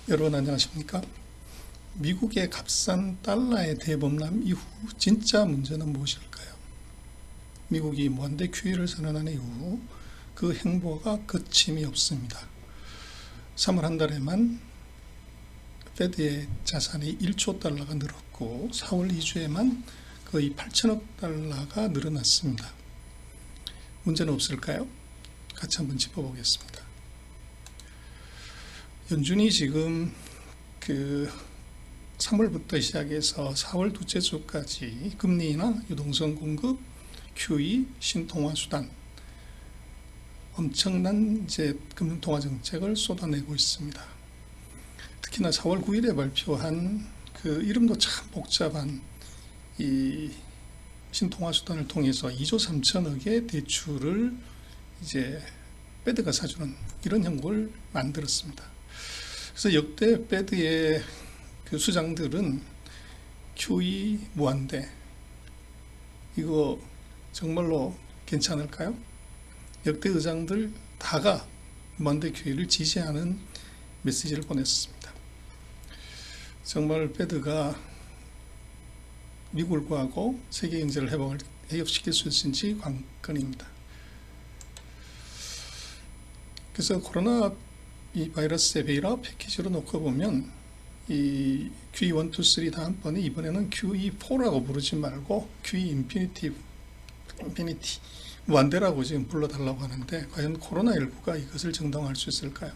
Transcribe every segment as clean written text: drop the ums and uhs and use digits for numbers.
여러분 안녕하십니까? 미국의 값싼 달러의 대범람 이후 진짜 문제는 무엇일까요? 미국이 무한대 QE를 선언한 이후 그 행보가 거침이 없습니다. 3월 한 달에만 페드의 자산이 1조 달러가 늘었고 4월 2주에만 거의 8천억 달러가 늘어났습니다. 문제는 없을까요? 같이 한번 짚어보겠습니다. 연준이 지금 3월부터 시작해서 4월 둘째 주까지 금리나 유동성 공급, QE, 신통화 수단 엄청난 이제 금융통화 정책을 쏟아내고 있습니다. 특히나 4월 9일에 발표한 그 이름도 참 복잡한 이 신통화 수단을 통해서 2조 3천억의 대출을 이제 페드가 사주는 이런 형국을 만들었습니다. 그래서 역대 페드의 그 수장들은 QE 무한대 이거 정말로 괜찮을까요? 역대 의장들 다가 무한대 QE를 지지하는 메시지를 보냈습니다. 정말 페드가 미국을 구하고 세계 경제를 회복시킬 수 있을지 관건입니다. 그래서 코로나 이 바이러스의 베일아웃 패키지로 놓고 보면 이 QE 1, 2, 3 다음번에 이번에는 QE4라고 부르지 말고 QE 인피니티 무한대라고 지금 불러달라고 하는데 과연 코로나19가 이것을 정당화할 수 있을까요?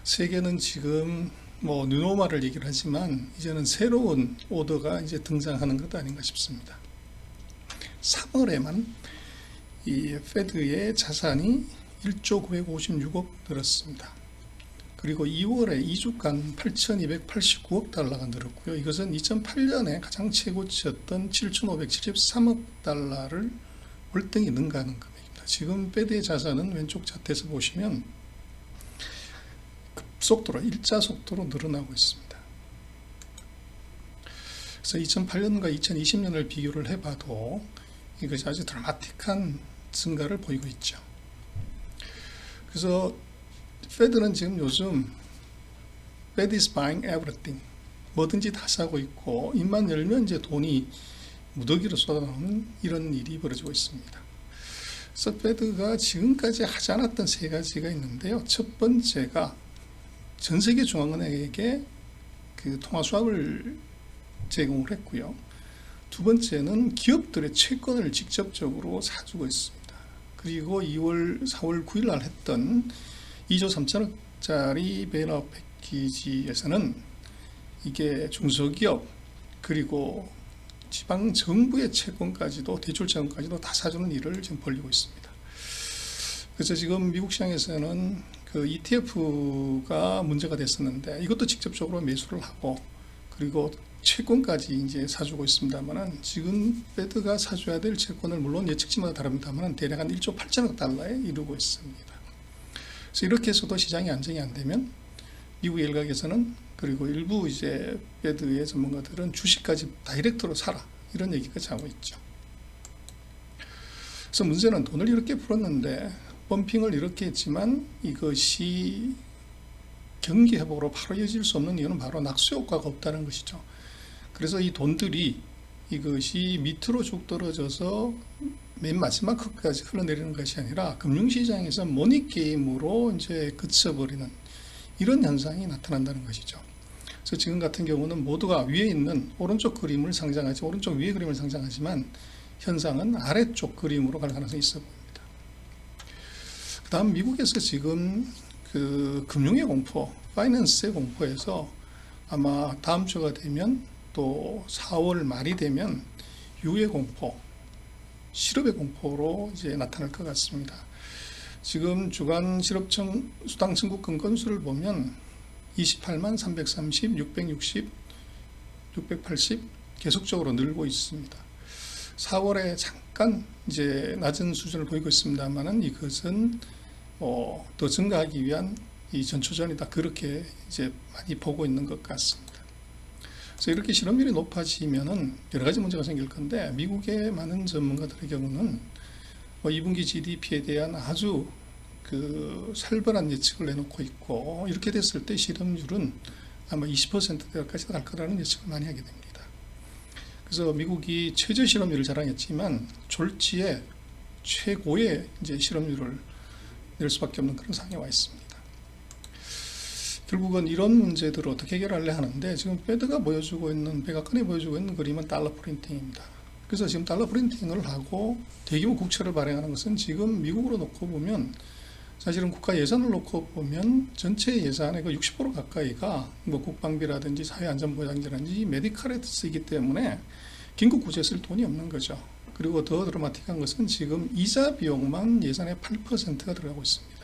세계는 지금 뭐 뉴노멀을 얘기를 하지만 이제는 새로운 오더가 이제 등장하는 것 아닌가 싶습니다. 3월에만 이 페드의 자산이 1조 956억 늘었습니다. 그리고 2월에 2주간 8,289억 달러가 늘었고요. 이것은 2008년에 가장 최고치였던 7,573억 달러를 월등히 능가하는 금액입니다. 지금 페드의 자산은 왼쪽 차트에서 보시면 급속도로 일자 속도로 늘어나고 있습니다. 그래서 2008년과 2020년을 비교를 해봐도 이것이 아주 드라마틱한 증가를 보이고 있죠. 그래서 페드는 지금 요즘 Fed is buying everything 뭐든지 다 사고 있고 입만 열면 이제 돈이 무더기로 쏟아나오는 이런 일이 벌어지고 있습니다. 그래서 페드가 지금까지 하지 않았던 세 가지가 있는데요. 첫 번째가 전 세계 중앙은행에게 그 통화 수합을 제공을 했고요. 두 번째는 기업들의 채권을 직접적으로 사주고 있습니다. 그리고 4월 9일 날 했던 2조 3천억짜리 베일아웃 패키지에서는 이게 중소기업 그리고 지방 정부의 채권까지도 대출 채권까지도 다 사주는 일을 지금 벌이고 있습니다. 그래서 지금 미국 시장에서는 그 ETF가 문제가 됐었는데 이것도 직접적으로 매수를 하고 그리고 채권까지 이제 사주고 있습니다만은 지금 페드가 사줘야 될 채권을 물론 예측치마다 다릅니다만은 대략 한 1조 8천억 달러에 이르고 있습니다. 그래서 이렇게 해서도 시장이 안정이 안 되면 미국 일각에서는 그리고 일부 이제 페드의 전문가들은 주식까지 다이렉트로 사라 이런 얘기까지 하고 있죠. 그래서 문제는 돈을 이렇게 풀었는데 펌핑을 이렇게 했지만 이것이 경기 회복으로 바로 이어질 수 없는 이유는 바로 낙수 효과가 없다는 것이죠. 그래서 이 돈들이 이것이 밑으로 쭉 떨어져서 맨 마지막 끝까지 흘러내리는 것이 아니라 금융시장에서 모니게임으로 이제 그쳐버리는 이런 현상이 나타난다는 것이죠. 그래서 지금 같은 경우는 모두가 위에 있는 오른쪽 그림을 상징하지 오른쪽 위에 그림을 상징하지만 현상은 아래쪽 그림으로 갈 가능성이 있어 보입니다. 그 다음 미국에서 지금 그 금융의 공포, 파이낸스의 공포에서 아마 다음 주가 되면 또 4월 말이 되면 유의 공포, 실업의 공포로 이제 나타날 것 같습니다. 지금 주간 실업청 수당 청구권 건수를 보면 28만 330, 660, 680 계속적으로 늘고 있습니다. 4월에 잠깐 이제 낮은 수준을 보이고 있습니다만은 이것은 더 증가하기 위한 이 전초전이다 그렇게 이제 많이 보고 있는 것 같습니다. 그래서 이렇게 실업률이 높아지면은 여러 가지 문제가 생길 건데 미국의 많은 전문가들의 경우는 2분기 GDP에 대한 아주 그 살벌한 예측을 내놓고 있고, 이렇게 됐을 때 실업률은 아마 20%대까지 갈 거라는 예측을 많이 하게 됩니다. 그래서 미국이 최저 실업률을 자랑했지만 졸지에 최고의 이제 실업률을 낼 수밖에 없는 그런 상황에 와 있습니다. 결국은 이런 문제들을 어떻게 해결하려 하는데, 지금 페드가 보여주고 있는, 백악관이 보여주고 있는 그림은 달러 프린팅입니다. 그래서 지금 달러 프린팅을 하고 대규모 국채를 발행하는 것은 지금 미국으로 놓고 보면, 사실은 국가 예산을 놓고 보면 전체 예산의 그 60% 가까이가 뭐 국방비라든지 사회안전보장이라든지 메디칼에 쓰이기 때문에 긴급 구제에 쓸 돈이 없는 거죠. 그리고 더 드라마틱한 것은 지금 이자 비용만 예산의 8%가 들어가고 있습니다.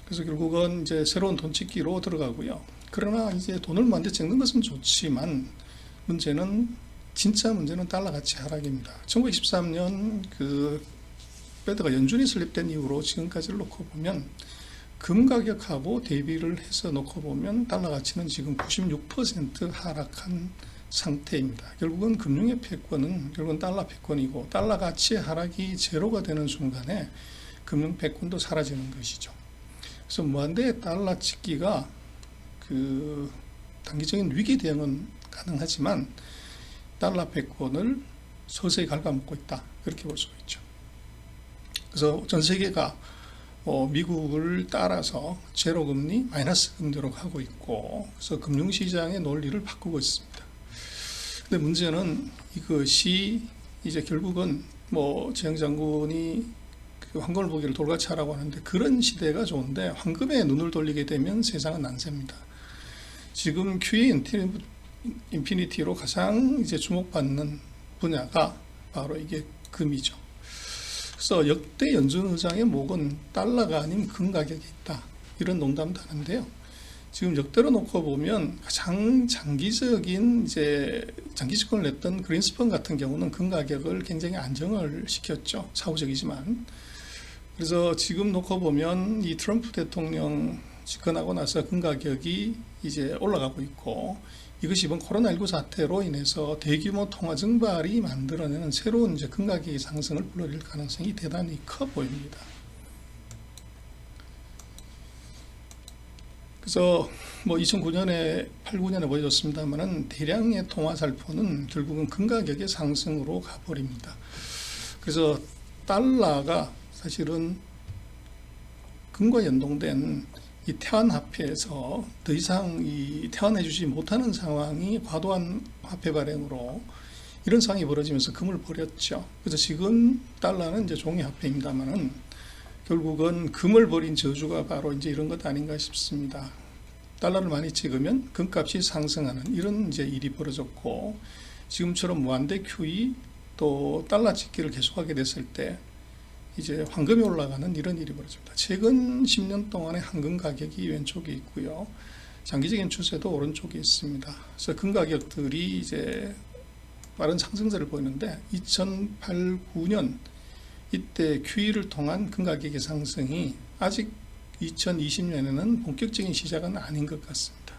그래서 결국은 이제 새로운 돈 찍기로 들어가고요. 그러나 이제 돈을 많이 찍는 것은 좋지만 진짜 문제는 달러 가치 하락입니다. 1923년 그 페드가 연준이 설립된 이후로 지금까지를 놓고 보면 금 가격하고 대비를 해서 놓고 보면 달러 가치는 지금 96% 하락한 상태입니다. 결국은 금융의 패권은 결국은 달러 패권이고, 달러 가치 하락이 제로가 되는 순간에 금융 패권도 사라지는 것이죠. 그래서 무한대 달러 찍기가 그 단기적인 위기 대응은 가능하지만 달러 패권을 서서히 갉아먹고 있다, 그렇게 볼 수가 있죠. 그래서 전 세계가 미국을 따라서 제로 금리, 마이너스 금리로 가고 있고, 그래서 금융시장의 논리를 바꾸고 있습니다. 근데 문제는 이것이 이제 결국은 뭐 재영 장군이 그 황금을 보기를 돌같이 하라고 하는데, 그런 시대가 좋은데 황금에 눈을 돌리게 되면 세상은 난세입니다. 지금 QE 인피니티로 가장 이제 주목받는 분야가 바로 이게 금이죠. 그래서 역대 연준 의장의 목은 달러가 아닌 금 가격이 있다, 이런 농담도 하는데요. 지금 역대로 놓고 보면 가장 장기적인 이제 장기 집권을 냈던 그린스펀 같은 경우는 금 가격을 굉장히 안정을 시켰죠. 사후적이지만. 그래서 지금 놓고 보면 이 트럼프 대통령 집권하고 나서 금 가격이 이제 올라가고 있고, 이것이 이번 코로나19 사태로 인해서 대규모 통화 증발이 만들어내는 새로운 이제 금 가격의 상승을 불러일으킬 가능성이 대단히 커 보입니다. 그래서 뭐 2009년에 8, 9년에 보여줬습니다만은 대량의 통화 살포는 결국은 금 가격의 상승으로 가버립니다. 그래서 달러가 사실은 금과 연동된 이 태환화폐에서 더 이상 이 태환해주지 못하는 상황이 과도한 화폐 발행으로 이런 상황이 벌어지면서 금을 버렸죠. 그래서 지금 달러는 이제 종이 화폐입니다만은 결국은 금을 버린 저주가 바로 이제 이런 것 아닌가 싶습니다. 달러를 많이 찍으면 금값이 상승하는 이런 이제 일이 벌어졌고, 지금처럼 무한대 QE 또 달러 찍기를 계속하게 됐을 때 이제 황금이 올라가는 이런 일이 벌어집니다. 최근 10년 동안의 황금 가격이 왼쪽에 있고요. 장기적인 추세도 오른쪽에 있습니다. 그래서 금 가격들이 이제 빠른 상승세를 보이는데 2008, 9년 이때 QE를 통한 금 가격의 상승이 아직 2020년에는 본격적인 시작은 아닌 것 같습니다.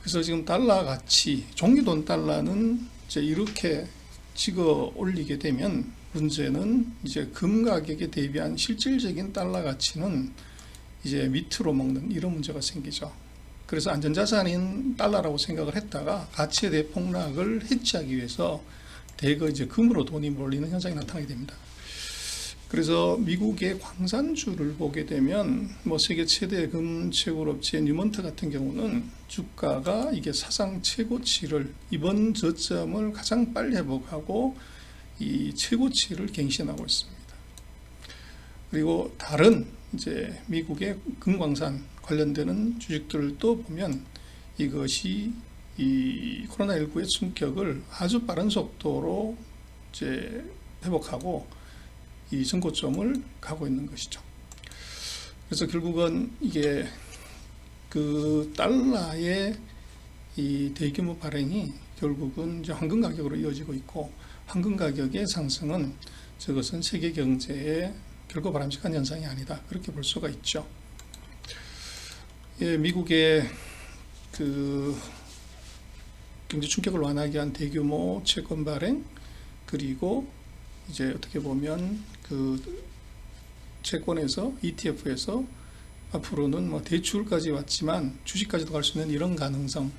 그래서 지금 달러 가치, 종이돈 달러는 이제 이렇게 찍어 올리게 되면 문제는 이제 금 가격에 대비한 실질적인 달러 가치는 이제 밑으로 먹는 이런 문제가 생기죠. 그래서 안전자산인 달러라고 생각을 했다가 가치의 대폭락을 해치하기 위해서 대거 이제 금으로 돈이 몰리는 현상이 나타나게 됩니다. 그래서 미국의 광산주를 보게 되면 뭐 세계 최대 금 채굴업체 뉴먼트 같은 경우는 주가가 이게 사상 최고치를 이번 저점을 가장 빨리 회복하고 이 최고치를 갱신하고 있습니다. 그리고 다른 이제 미국의 금광산 관련되는 주식들도 보면 이것이 이 코로나19의 충격을 아주 빠른 속도로 이제 회복하고 이 전고점을 가고 있는 것이죠. 그래서 결국은 이게 그 달러의 이 대규모 발행이 결국은 이제 황금 가격으로 이어지고 있고, 황금 가격의 상승은 저것은 세계 경제에 결코 바람직한 현상이 아니다, 그렇게 볼 수가 있죠. 예, 미국의 그 경제 충격을 완화하기 위한 대규모 채권 발행, 그리고 이제 어떻게 보면 그 채권에서 ETF에서 앞으로는 뭐 대출까지 왔지만 주식까지도 갈 수 있는 이런 가능성.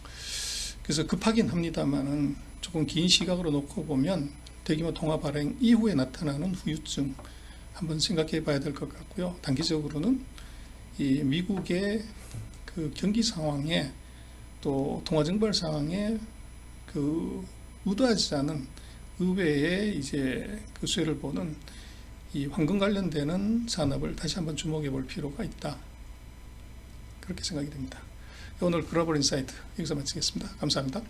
그래서 급하긴 합니다만은 조금 긴 시각으로 놓고 보면 대규모 통화 발행 이후에 나타나는 후유증 한번 생각해 봐야 될 것 같고요. 단기적으로는 이 미국의 그 경기 상황에 또 통화 증발 상황에 그 의도하지 않은 의외의 이제 그 수혜를 보는 이 황금 관련되는 산업을 다시 한번 주목해 볼 필요가 있다. 그렇게 생각이 됩니다. 오늘 글로벌 인사이트 여기서 마치겠습니다. 감사합니다.